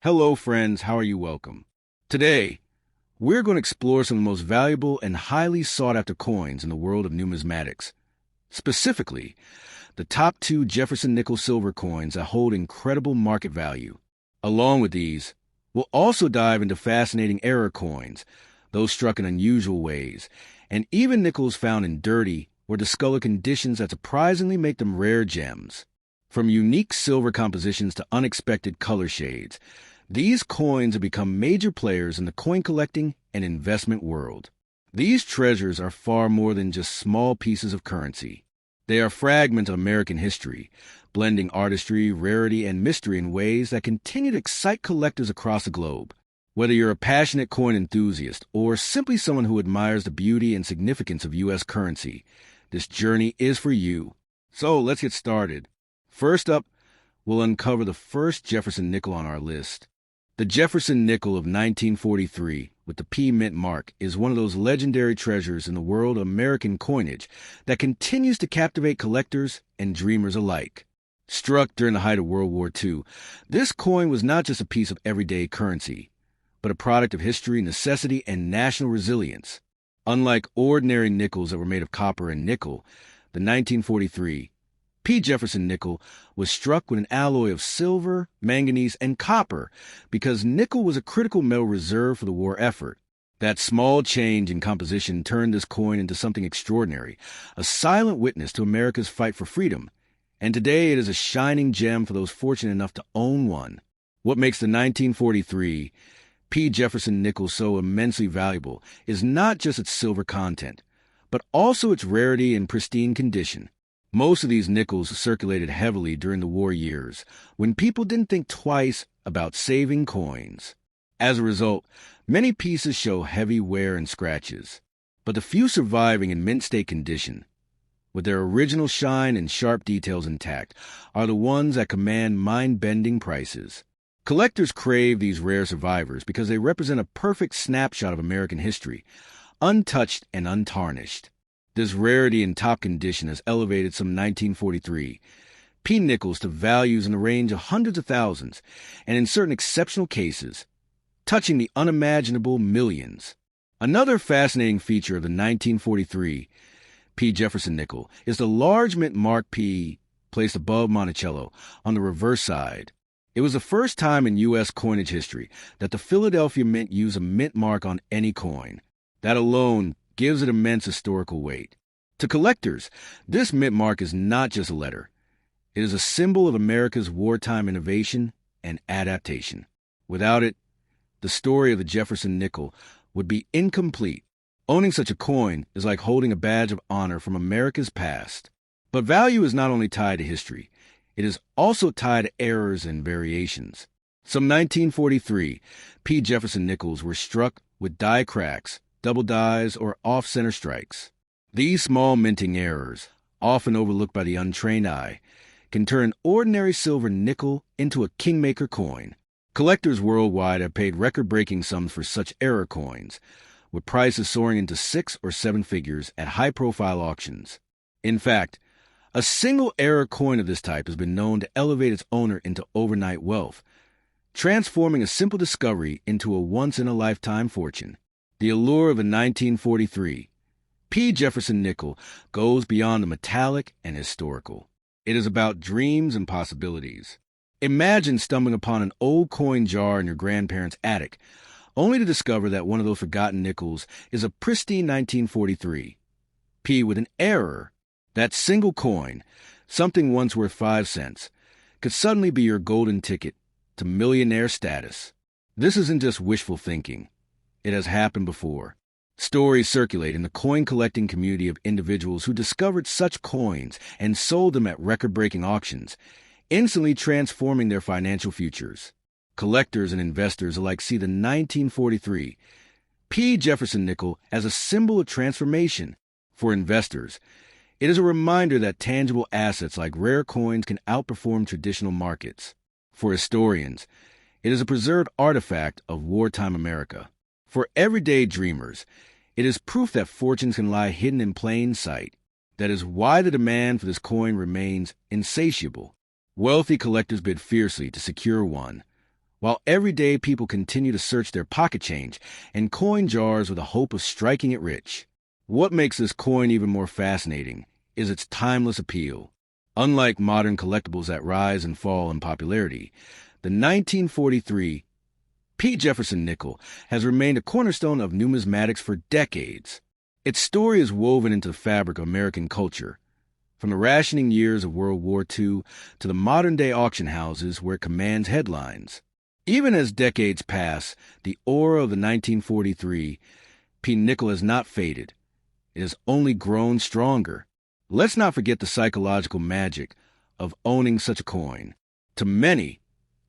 Hello, friends. How are you? Welcome. Today, we're going to explore some of the most valuable and highly sought-after coins in the world of numismatics. Specifically, the top two Jefferson Nickel silver coins that hold incredible market value. Along with these, we'll also dive into fascinating error coins, those struck in unusual ways, and even nickels found in dirty or discolored conditions that surprisingly make them rare gems. From unique silver compositions to unexpected color shades, these coins have become major players in the coin collecting and investment world. These treasures are far more than just small pieces of currency. They are fragments of American history, blending artistry, rarity, and mystery in ways that continue to excite collectors across the globe. Whether you're a passionate coin enthusiast or simply someone who admires the beauty and significance of U.S. currency, this journey is for you. So let's get started. First up, we'll uncover the first Jefferson nickel on our list. The Jefferson Nickel of 1943, with the P mint mark, is one of those legendary treasures in the world of American coinage that continues to captivate collectors and dreamers alike. Struck during the height of World War II, this coin was not just a piece of everyday currency, but a product of history, necessity, and national resilience. Unlike ordinary nickels that were made of copper and nickel, the 1943 P Jefferson nickel was struck with an alloy of silver, manganese, and copper because nickel was a critical metal reserve for the war effort. That small change in composition turned this coin into something extraordinary, a silent witness to America's fight for freedom. And today it is a shining gem for those fortunate enough to own one. What makes the 1943 P Jefferson nickel so immensely valuable is not just its silver content, but also its rarity and pristine condition. Most of these nickels circulated heavily during the war years, when people didn't think twice about saving coins. As a result, many pieces show heavy wear and scratches. But the few surviving in mint state condition, with their original shine and sharp details intact, are the ones that command mind-bending prices. Collectors crave these rare survivors because they represent a perfect snapshot of American history, untouched and untarnished. This rarity in top condition has elevated some 1943 P nickels to values in the range of hundreds of thousands, and in certain exceptional cases, touching the unimaginable millions. Another fascinating feature of the 1943 P Jefferson nickel is the large mint mark P placed above Monticello on the reverse side. It was the first time in U.S. coinage history that the Philadelphia Mint used a mint mark on any coin. That alone gives it immense historical weight. To collectors, this mint mark is not just a letter. It is a symbol of America's wartime innovation and adaptation. Without it, the story of the Jefferson nickel would be incomplete. Owning such a coin is like holding a badge of honor from America's past. But value is not only tied to history, it is also tied to errors and variations. Some 1943 P Jefferson nickels were struck with die cracks, double dies, or off-center strikes. These small minting errors, often overlooked by the untrained eye, can turn ordinary silver nickel into a kingmaker coin. Collectors worldwide have paid record-breaking sums for such error coins, with prices soaring into 6 or 7 figures at high-profile auctions. In fact, a single error coin of this type has been known to elevate its owner into overnight wealth, transforming a simple discovery into a once-in-a-lifetime fortune. The allure of the 1943 P Jefferson nickel goes beyond the metallic and historical. It is about dreams and possibilities. Imagine stumbling upon an old coin jar in your grandparents' attic, only to discover that one of those forgotten nickels is a pristine 1943 P with an error. That single coin, something once worth 5 cents, could suddenly be your golden ticket to millionaire status. This isn't just wishful thinking. It has happened before. Stories circulate in the coin collecting community of individuals who discovered such coins and sold them at record-breaking auctions, instantly transforming their financial futures. Collectors and investors alike see the 1943 P Jefferson nickel as a symbol of transformation. For investors, it is a reminder that tangible assets like rare coins can outperform traditional markets. For historians, it is a preserved artifact of wartime America. For everyday dreamers, it is proof that fortunes can lie hidden in plain sight. That is why the demand for this coin remains insatiable. Wealthy collectors bid fiercely to secure one, while everyday people continue to search their pocket change and coin jars with the hope of striking it rich. What makes this coin even more fascinating is its timeless appeal. Unlike modern collectibles that rise and fall in popularity, the 1943 P Jefferson Nickel has remained a cornerstone of numismatics for decades. Its story is woven into the fabric of American culture, from the rationing years of World War II to the modern-day auction houses where it commands headlines. Even as decades pass, the aura of the 1943 P nickel has not faded. It has only grown stronger. Let's not forget the psychological magic of owning such a coin. To many,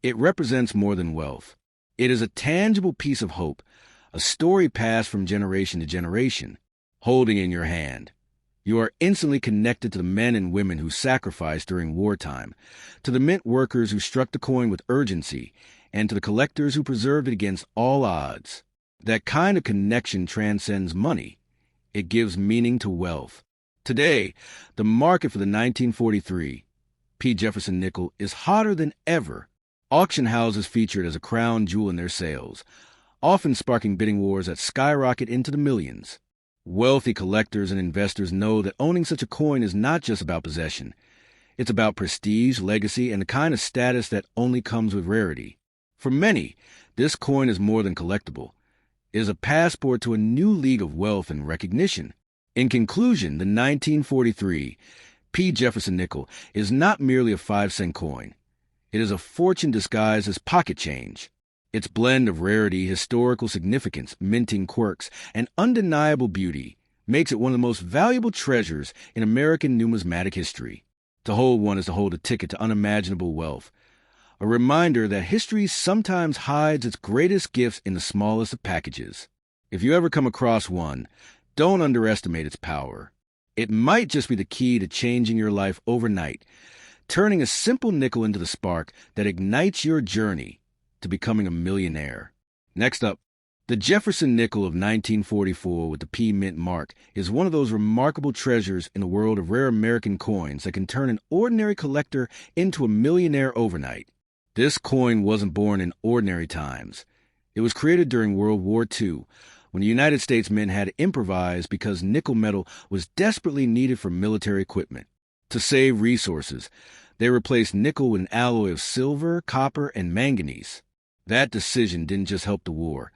it represents more than wealth. It is a tangible piece of hope, a story passed from generation to generation. Holding in your hand, you are instantly connected to the men and women who sacrificed during wartime, to the mint workers who struck the coin with urgency, and to the collectors who preserved it against all odds. That kind of connection transcends money. It gives meaning to wealth. Today, the market for the 1943 P Jefferson Nickel is hotter than ever. Auction houses feature it as a crown jewel in their sales, often sparking bidding wars that skyrocket into the millions. Wealthy collectors and investors know that owning such a coin is not just about possession. It's about prestige, legacy, and the kind of status that only comes with rarity. For many, this coin is more than collectible. It is a passport to a new league of wealth and recognition. In conclusion, the 1943 P Jefferson Nickel is not merely a 5-cent coin. It is a fortune disguised as pocket change. Its blend of rarity, historical significance, minting quirks, and undeniable beauty makes it one of the most valuable treasures in American numismatic history. To hold one is to hold a ticket to unimaginable wealth, a reminder that history sometimes hides its greatest gifts in the smallest of packages. If you ever come across one, don't underestimate its power. It might just be the key to changing your life overnight, turning a simple nickel into the spark that ignites your journey to becoming a millionaire. Next up, the Jefferson Nickel of 1944 with the P Mint mark is one of those remarkable treasures in the world of rare American coins that can turn an ordinary collector into a millionaire overnight. This coin wasn't born in ordinary times. It was created during World War II, when the United States Mint had to improvise because nickel metal was desperately needed for military equipment. To save resources, they replaced nickel with an alloy of silver, copper, and manganese. That decision didn't just help the war.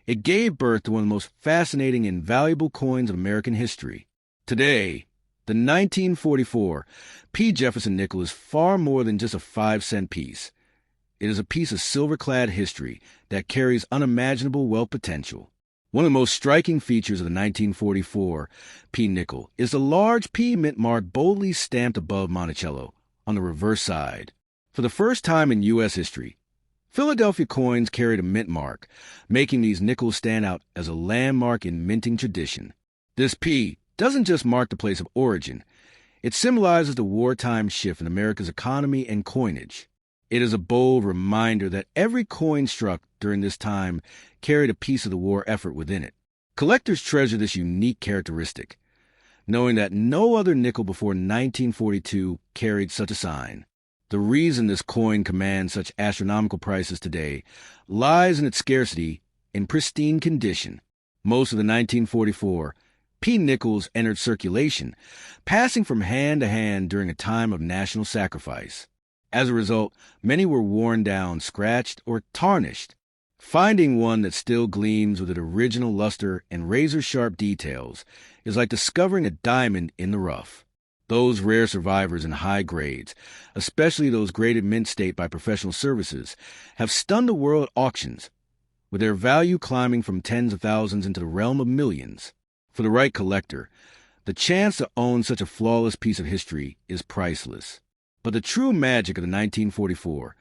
It gave birth to one of the most fascinating and valuable coins of American history. Today, the 1944 P Jefferson Nickel is far more than just a 5-cent piece. It is a piece of silver-clad history that carries unimaginable wealth potential. One of the most striking features of the 1944 P nickel is the large P mint mark boldly stamped above Monticello on the reverse side. For the first time in U.S. history, Philadelphia coins carried a mint mark, making these nickels stand out as a landmark in minting tradition. This P doesn't just mark the place of origin. It symbolizes the wartime shift in America's economy and coinage. It is a bold reminder that every coin struck during this time carried a piece of the war effort within it. Collectors treasure this unique characteristic, knowing that no other nickel before 1942 carried such a sign. The reason this coin commands such astronomical prices today lies in its scarcity in pristine condition. Most of the 1944 P nickels entered circulation, passing from hand to hand during a time of national sacrifice. As a result, many were worn down, scratched, or tarnished. Finding one that still gleams with its original luster and razor-sharp details is like discovering a diamond in the rough. Those rare survivors in high grades, especially those graded mint state by professional services, have stunned the world at auctions, with their value climbing from tens of thousands into the realm of millions. For the right collector, the chance to own such a flawless piece of history is priceless. But the true magic of the 1944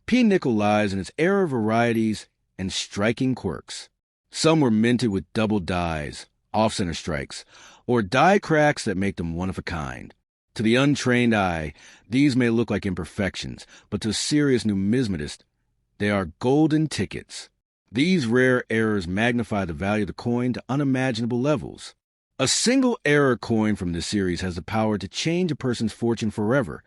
P nickel lies in its era of varieties and striking quirks. Some were minted with double dies, off-center strikes, or die cracks that make them one of a kind. To the untrained eye, these may look like imperfections, but to a serious numismatist, they are golden tickets. These rare errors magnify the value of the coin to unimaginable levels. A single error coin from this series has the power to change a person's fortune forever,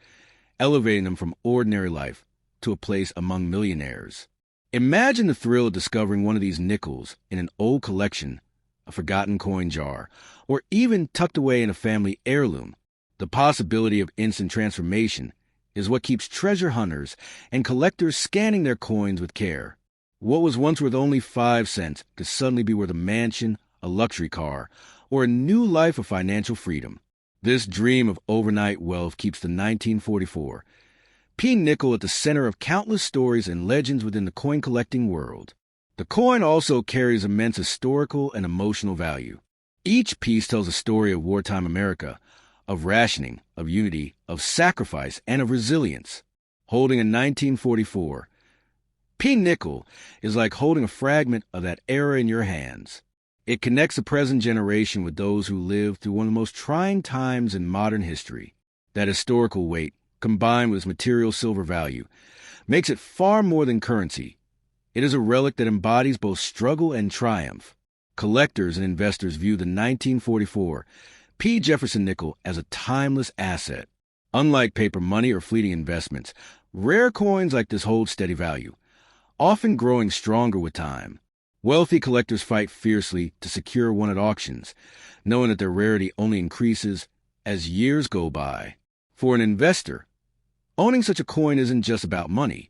elevating them from ordinary life to a place among millionaires. Imagine the thrill of discovering one of these nickels in an old collection, a forgotten coin jar, or even tucked away in a family heirloom. The possibility of instant transformation is what keeps treasure hunters and collectors scanning their coins with care. What was once worth only 5 cents could suddenly be worth a mansion, a luxury car, or a new life of financial freedom. This dream of overnight wealth keeps the 1944 P nickel at the center of countless stories and legends within the coin collecting world. The coin also carries immense historical and emotional value. Each piece tells a story of wartime America, of rationing, of unity, of sacrifice, and of resilience. Holding a 1944 P nickel is like holding a fragment of that era in your hands. It connects the present generation with those who lived through one of the most trying times in modern history. That historical weight, combined with its material silver value, makes it far more than currency. It is a relic that embodies both struggle and triumph. Collectors and investors view the 1944 P Jefferson nickel as a timeless asset. Unlike paper money or fleeting investments, rare coins like this hold steady value, often growing stronger with time. Wealthy collectors fight fiercely to secure one at auctions, knowing that their rarity only increases as years go by. For an investor, owning such a coin isn't just about money.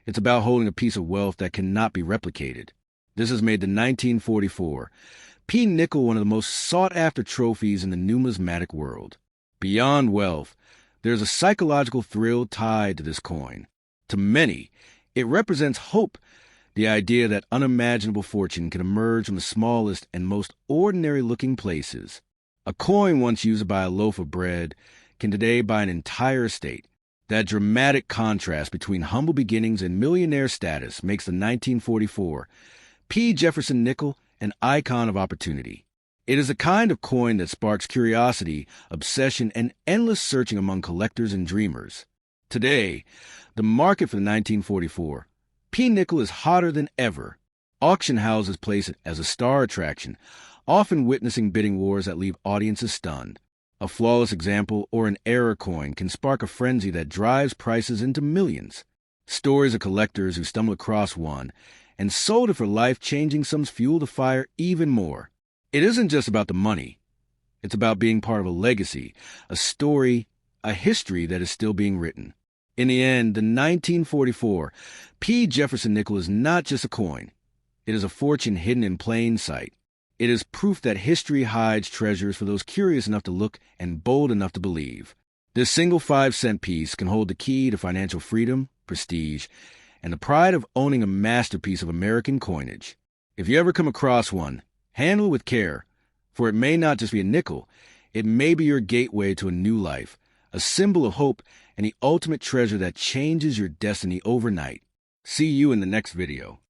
It's about holding a piece of wealth that cannot be replicated. This has made the 1944 P nickel one of the most sought-after trophies in the numismatic world. Beyond wealth, there's a psychological thrill tied to this coin. To many, it represents hope, the idea that unimaginable fortune can emerge from the smallest and most ordinary-looking places. A coin once used to buy a loaf of bread can today buy an entire estate. That dramatic contrast between humble beginnings and millionaire status makes the 1944 P Jefferson nickel an icon of opportunity. It is a kind of coin that sparks curiosity, obsession, and endless searching among collectors and dreamers. Today, the market for the 1944 P nickel is hotter than ever. Auction houses place it as a star attraction, often witnessing bidding wars that leave audiences stunned. A flawless example or an error coin can spark a frenzy that drives prices into millions. Stories of collectors who stumbled across one and sold it for life-changing sums fuel the fire even more. It isn't just about the money. It's about being part of a legacy, a story, a history that is still being written. In the end, the 1944 P Jefferson nickel is not just a coin. It is a fortune hidden in plain sight. It is proof that history hides treasures for those curious enough to look and bold enough to believe. This single 5-cent piece can hold the key to financial freedom, prestige, and the pride of owning a masterpiece of American coinage. If you ever come across one, handle it with care, for it may not just be a nickel, it may be your gateway to a new life, a symbol of hope, and the ultimate treasure that changes your destiny overnight. See you in the next video.